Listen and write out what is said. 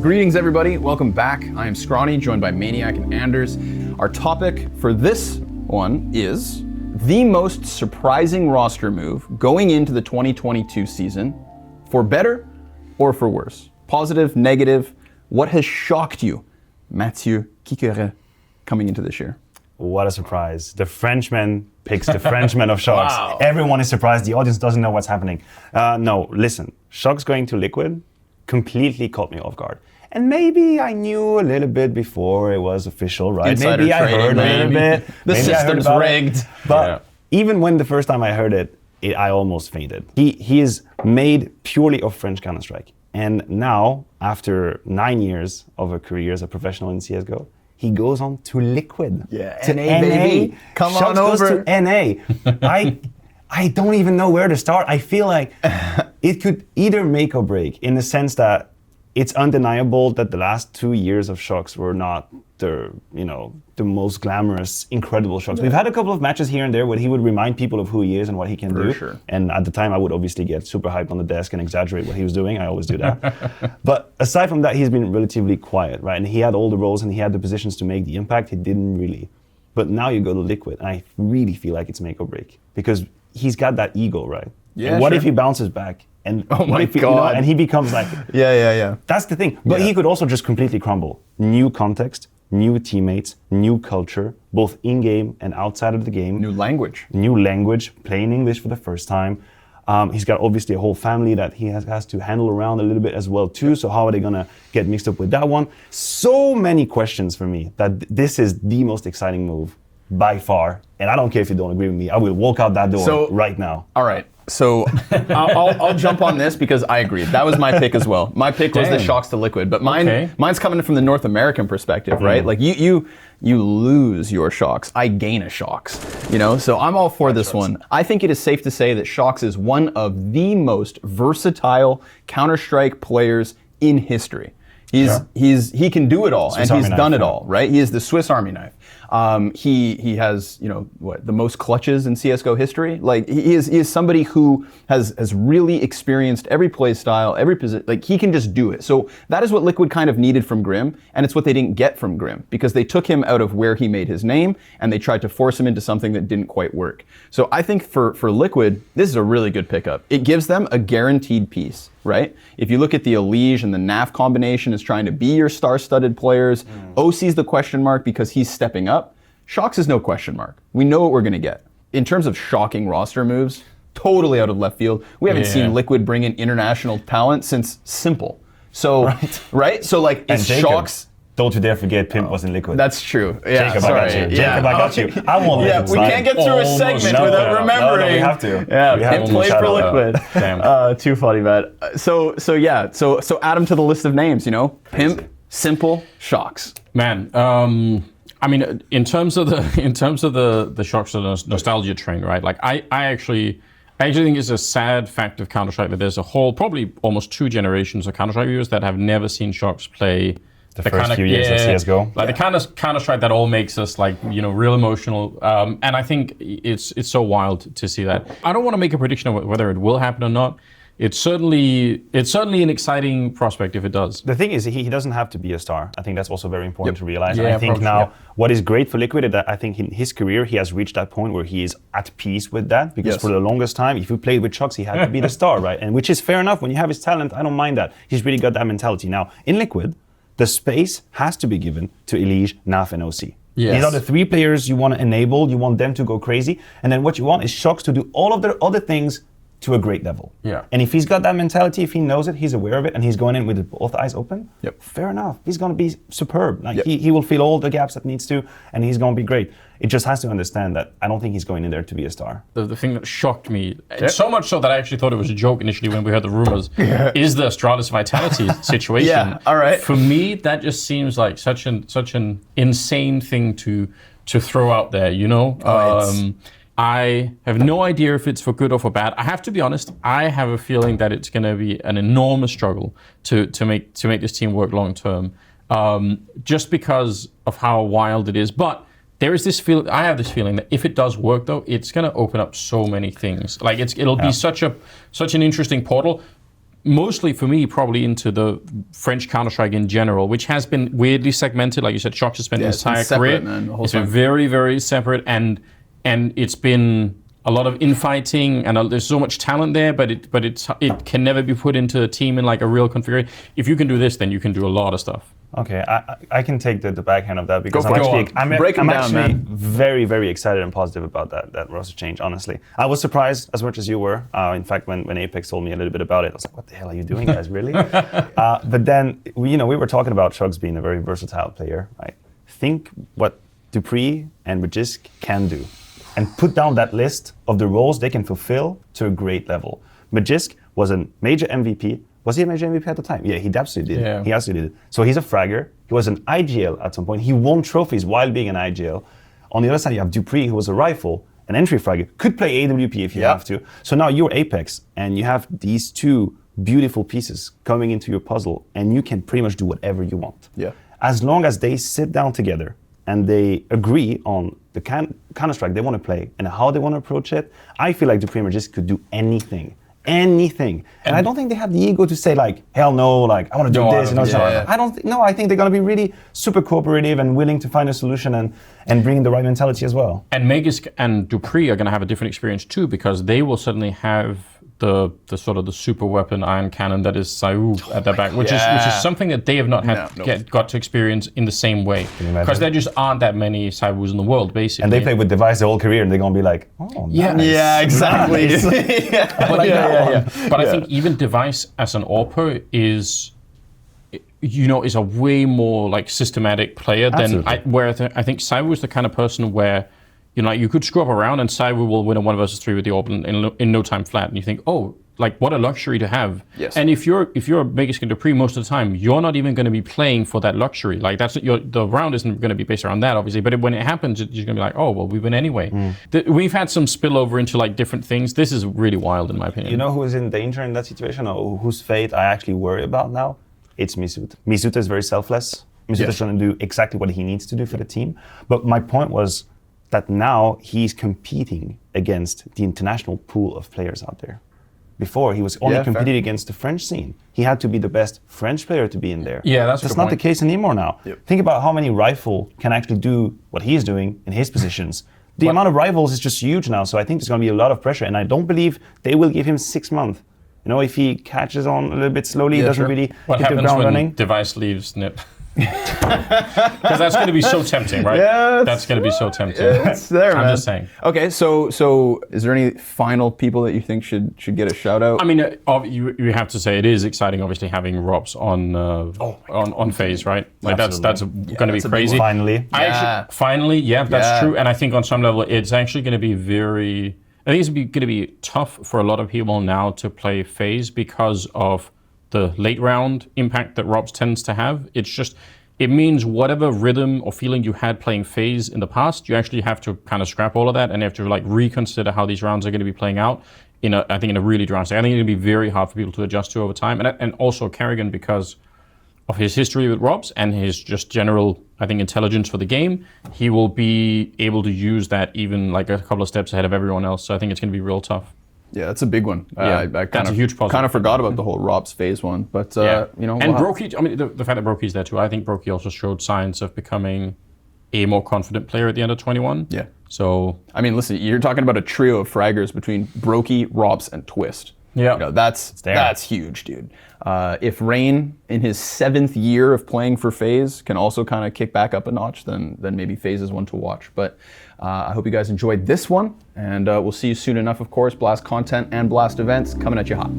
Greetings, everybody. Welcome back. I am Scrawny, joined by Maniac and Anders. Our topic for this one is the most surprising roster move going into the 2022 season, for better or for worse. Positive, negative. What has shocked you, Mathieu Kickeret, coming into this year? What a surprise. The Frenchman picks the Frenchman of Shox. Wow. Everyone is surprised. The audience doesn't know what's happening. No, listen. Shox going to Liquid completely caught me off guard. And maybe I knew a little bit before it was official, right? Insider maybe I trading, heard a little bit. The system's rigged. But even when the first time I heard it, I almost fainted. He is made purely of French Counter-Strike. And now, after 9 years of a career as a professional in CSGO, he goes on to Liquid. Yeah, to NA, baby. Come Shox on goes over. to NA. I don't even know where to start. I feel like it could either make or break, in the sense that it's undeniable that the last 2 years of Shox were not the most glamorous, incredible Shox. We've had a couple of matches here and there where he would remind people of who he is and what he can do. Sure. And at the time, I would obviously get super hyped on the desk and exaggerate what he was doing. I always do that. But aside from that, he's been relatively quiet, right? And he had all the roles and he had the positions to make the impact. He didn't really. But now you go to Liquid, and I really feel like it's make or break, because he's got that ego, right? Yeah, and what sure. if he bounces back? And oh my if he, God. and he becomes like, Yeah. that's the thing. But he could also just completely crumble. New context, new teammates, new culture, both in-game and outside of the game. New language. New language, playing English for the first time. He's got obviously a whole family that he has to handle around a little bit as well too. So how are they gonna get mixed up with that one? So many questions for me that this is the most exciting move by far. And I don't care if you don't agree with me. I will walk out that door right now. All right. So I'll jump on this because I agree. That was my pick as well. My pick was the Shox to Liquid, but mine's coming from the North American perspective, right? Like you lose your Shox, I gain a Shox. So I'm all for this one. I think it is safe to say that Shox is one of the most versatile Counter-Strike players in history. He can do it all, Swiss and he's Army done knife, it all, right? He is the Swiss Army knife. He has, the most clutches in CSGO history. Like he is somebody who has really experienced every play style, every position. Like he can just do it. So that is what Liquid kind of needed from Grim, and it's what they didn't get from Grim, because they took him out of where he made his name and they tried to force him into something that didn't quite work. So I think for Liquid, this is a really good pickup. It gives them a guaranteed piece, right? If you look at the Elige and the NAF combination is trying to be your star-studded players. OC's the question mark because he's stepping up. Shox is no question mark. We know what we're going to get. In terms of shocking roster moves, totally out of left field. We haven't seen Liquid bring in international talent since Simple. So, right? So like, it's Shox. Don't you dare forget Pimp was in Liquid. That's true. Yeah, Jacob, sorry. I got you. Jacob, I got you. I won't let it we can't get through a segment without remembering. No, we have to. Yeah, Pimp played for Liquid. Damn. Too funny, man. So add him to the list of names, Pimp, Simple, Shox. Man, I mean, in terms of the Shox nostalgia train, right? Like I actually think it's a sad fact of Counter-Strike that there's a whole, probably almost 2 generations of Counter-Strike viewers that have never seen Shox play the first few years of CSGO. Like the kind of Counter-Strike that all makes us like, real emotional. And I think it's so wild to see that. I don't want to make a prediction of whether it will happen or not. It's certainly an exciting prospect if it does. The thing is, he doesn't have to be a star. I think that's also very important to realize. And I think what is great for Liquid is that I think in his career, he has reached that point where he is at peace with that. Because for the longest time, if you played with Shox, he had to be the star, right? And which is fair enough. When you have his talent, I don't mind that. He's really got that mentality. Now, in Liquid, the space has to be given to Elige, NAF, and OC. Yes. These are the 3 players you want to enable. You want them to go crazy. And then what you want is Shox to do all of their other things to a great level. Yeah. And if he's got that mentality, if he knows it, he's aware of it, and he's going in with both eyes open, fair enough. He's going to be superb. Like he will fill all the gaps that needs to, and he's going to be great. It just has to understand that I don't think he's going in there to be a star. The thing that shocked me, so much so that I actually thought it was a joke initially when we heard the rumors, is the Astralis Vitality situation. Yeah, all right. For me, that just seems like such an insane thing to throw out there, I have no idea if it's for good or for bad. I have to be honest, I have a feeling that it's going to be an enormous struggle to make this team work long term, just because of how wild it is. But there is this feeling. I have this feeling that if it does work, though, it's going to open up so many things. Like it'll be such an interesting portal. mostly for me, probably into the French Counter-Strike in general, which has been weirdly segmented. Like you said, Shox has spent his entire career. It's been very, very separate, and it's been a lot of infighting, and there's so much talent there, but it can never be put into a team in like a real configuration. If you can do this, then you can do a lot of stuff. Okay, I can take the backhand of that because I'm actually very, very excited and positive about that roster change, honestly. I was surprised as much as you were. In fact, when Apex told me a little bit about it, I was like, what the hell are you doing, guys, really? But then, we were talking about Shox being a very versatile player, right? Think what dupreeh and Magisk can do, and put down that list of the roles they can fulfill to a great level. Magisk was a major MVP. Was he a major MVP at the time? Yeah, he absolutely did. Yeah. He absolutely did. So he's a fragger. He was an IGL at some point. He won trophies while being an IGL. On the other side, you have dupreeh, who was a rifle, an entry fragger, could play AWP if you have to. So now you're Apex, and you have these two beautiful pieces coming into your puzzle, and you can pretty much do whatever you want. Yeah. As long as they sit down together and they agree on the Counter-Strike they want to play and how they want to approach it, I feel like dupreeh and Magisk could do anything. Anything. And I don't think they have the ego to say like, hell no, like I want to do this. I think they're going to be really super cooperative and willing to find a solution and bring the right mentality as well. And Magisk and dupreeh are going to have a different experience too, because they will suddenly have the sort of the super weapon iron cannon that is Saev at their back, which is something that they have not got to experience in the same way, because there just aren't that many Saevs in the world, basically. And they play with Device their whole career, and they're gonna be like, oh, nice. Yeah, exactly. Nice. But I think even Device as an AWPer is a way more like systematic player than I think Saev was the kind of person where, you could screw up around and Saev will win a 1v3 with the AWP in no time flat, and you think, oh, like what a luxury to have. Yes. And if you're Magisk and dupreeh, most of the time you're not even going to be playing for that luxury. Like the round isn't going to be based around that, obviously. But when it happens, you're going to be like, oh well, we win anyway. We've had some spillover into like different things. This is really wild in my opinion. You know who is in danger in that situation, or whose fate I actually worry about now? It's Misutaaa. Misutaaa is very selfless. Misutaaa is trying to do exactly what he needs to do for the team. But my point was that now he's competing against the international pool of players out there. Before, he was only competing against the French scene. He had to be the best French player to be in there. Yeah, that's not the case anymore now. Yep. Think about how many rifle can actually do what he's doing in his positions. The amount of rivals is just huge now, so I think there's going to be a lot of pressure, and I don't believe they will give him 6 months. If he catches on a little bit slowly, he doesn't really what hit the ground when running. Device leaves Nip? Because that's going to be so tempting, right? Yeah, that's going to be so tempting. It's there, man. I'm just saying. Okay, so is there any final people that you think should get a shout out? I mean, you have to say it is exciting, obviously, having Ropz on FaZe, right? Like that's going to be crazy. Finally, that's true. And I think on some level, it's actually going to be I think it's going to be tough for a lot of people now to play FaZe because of the late round impact that Ropz tends to have. It means whatever rhythm or feeling you had playing FaZe in the past, you actually have to kind of scrap all of that, and you have to like reconsider how these rounds are going to be playing out in a really drastic. I think it's going to be very hard for people to adjust to over time, and also Karrigan, because of his history with Ropz and his just general, I think, intelligence for the game, he will be able to use that even like a couple of steps ahead of everyone else. So I think it's going to be real tough. Yeah, that's a big one. I that's a huge positive. Kind of forgot about the whole Ropz FaZe one, but And Brokey, I mean, the fact that Brokey's there too, I think Brokey also showed signs of becoming a more confident player at the end of 21. Yeah. So I mean, listen, you're talking about a trio of fraggers between Brokey, Ropz, and Twist. Yeah, that's huge, dude. If Rain, in his 7th year of playing for FaZe, can also kind of kick back up a notch, then maybe FaZe is one to watch. But I hope you guys enjoyed this one, and we'll see you soon enough, of course. Blast content and Blast events coming at you hot.